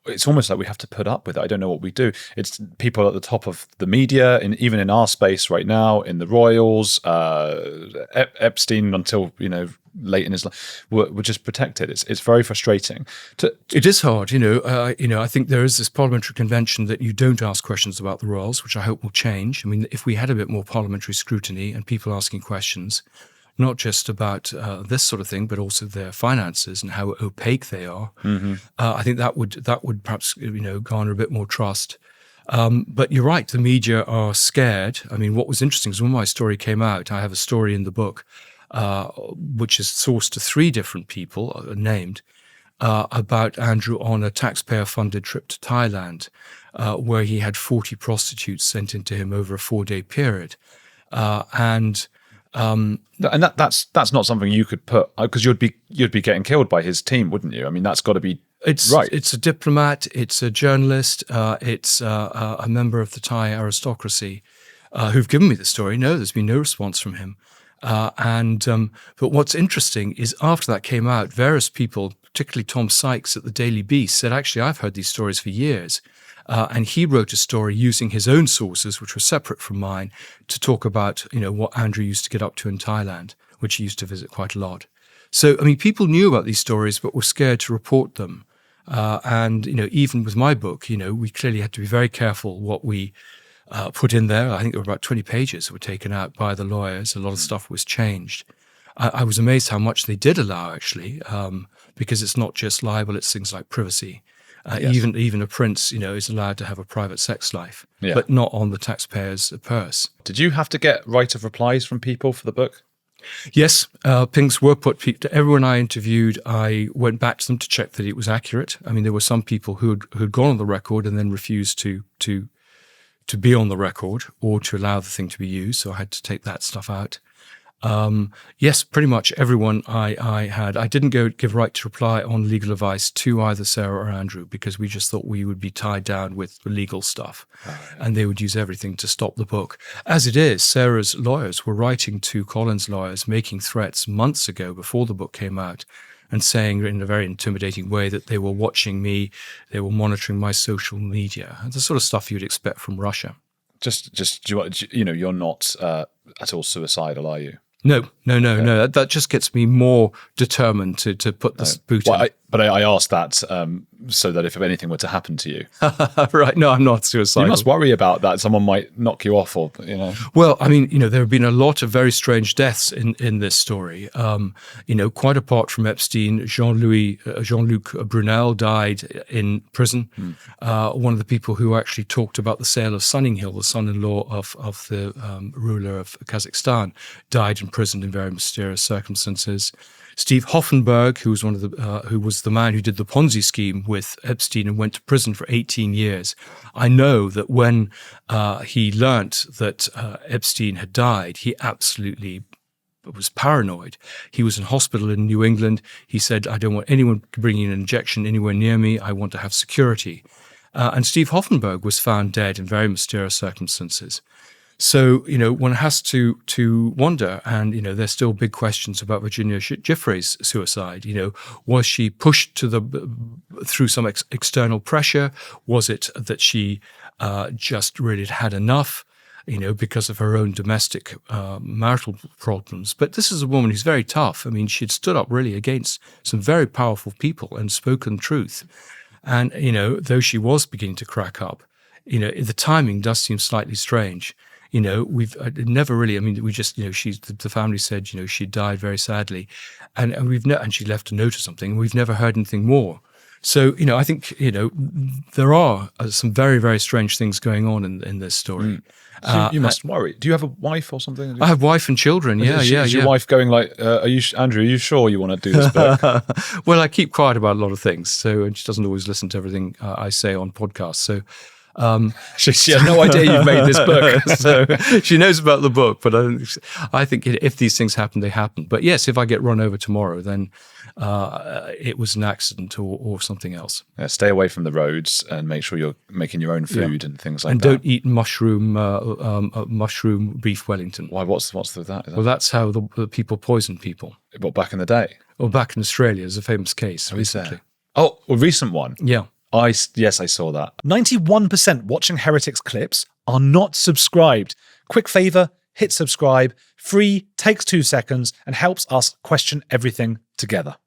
it's almost like we have to put up with it. I don't know what we do. It's people at the top of the media, even in our space right now, in the royals, Epstein until, late in his life, were just protected. It's very frustrating. It is hard, I think there is this parliamentary convention that you don't ask questions about the royals, which I hope will change. I mean, if we had a bit more parliamentary scrutiny and people asking questions, not just about this sort of thing, but also their finances and how opaque they are, I think that would perhaps garner a bit more trust. But you're right, the media are scared. I mean, what was interesting is when my story came out, I have a story in the book which is sourced to 3 different people named about Andrew on a taxpayer-funded trip to Thailand, where he had 40 prostitutes sent into him over a 4-day period, and that's not something you could put, because you'd be getting killed by his team, wouldn't you? I mean, that's got to be right. It's a diplomat, it's a journalist, it's a member of the Thai aristocracy who've given me the story. No, there's been no response from him. But what's interesting is after that came out, various people, particularly Tom Sykes at the Daily Beast, said, actually, I've heard these stories for years. And he wrote a story using his own sources, which were separate from mine, to talk about, what Andrew used to get up to in Thailand, which he used to visit quite a lot. So, I mean, people knew about these stories, but were scared to report them. And even with my book, we clearly had to be very careful what we put in there. I think there were about 20 pages that were taken out by the lawyers. A lot of stuff was changed. I was amazed how much they did allow, actually, because it's not just libel, it's things like privacy. Yes. Even a prince, is allowed to have a private sex life, but not on the taxpayer's purse. Did you have to get right of replies from people for the book? Yes, pings were put to everyone I interviewed. I went back to them to check that it was accurate. I mean, there were some people who'd gone on the record and then refused to be on the record or to allow the thing to be used. So I had to take that stuff out. Yes, pretty much everyone I had. I didn't go give right to reply on legal advice to either Sarah or Andrew because we just thought we would be tied down with the legal stuff and they would use everything to stop the book. As it is, Sarah's lawyers were writing to Colin's lawyers, making threats months ago before the book came out and saying in a very intimidating way that they were watching me, they were monitoring my social media, the sort of stuff you'd expect from Russia. Just you're not at all suicidal, are you? No. That just gets me more determined to put this boot in. But I asked that so that if anything were to happen to you. Right. No, I'm not suicidal. You must worry about that. Someone might knock you off or, Well, I mean, there have been a lot of very strange deaths in this story. Quite apart from Epstein, Jean-Luc Brunel died in prison. One of the people who actually talked about the sale of Sunninghill, the son-in-law of the ruler of Kazakhstan, died in prison in very mysterious circumstances. Steve Hoffenberg, who was the man who did the Ponzi scheme with Epstein and went to prison for 18 years. I know that when he learnt that Epstein had died, he absolutely was paranoid. He was in hospital in New England. He said, I don't want anyone bringing an injection anywhere near me. I want to have security. And Steve Hoffenberg was found dead in very mysterious circumstances. So, one has to wonder, and, there's still big questions about Virginia Giuffre's suicide. Was she pushed through some external pressure? Was it that she just really had enough, because of her own domestic marital problems? But this is a woman who's very tough. I mean, she'd stood up really against some very powerful people and spoken truth. And, though she was beginning to crack up, the timing does seem slightly strange. We've never really, we just, the family said, she died very sadly and she left a note or something, and we've never heard anything more. So, I think, there are some very, very strange things going on in this story. So you must worry. Do you have a wife or something? I have wife and children. Is your wife going like, Andrew, are you sure you want to do this book? Well, I keep quiet about a lot of things. And she doesn't always listen to everything I say on podcasts. So, she has no idea you've made this book. So she knows about the book, but I think if these things happen, they happen. But yes, if I get run over tomorrow, then it was an accident or something else. Yeah, stay away from the roads and make sure you're making your own food and things like that. And don't eat mushroom beef Wellington. Why? What's with that? Well, that's how the people poison people. What, back in the day? Well, back in Australia, there's a famous case recently. Oh, a recent one? Yeah. Yes, I saw that. 91% watching Heretics clips are not subscribed. Quick favor, hit subscribe. Free, takes 2 seconds, and helps us question everything together.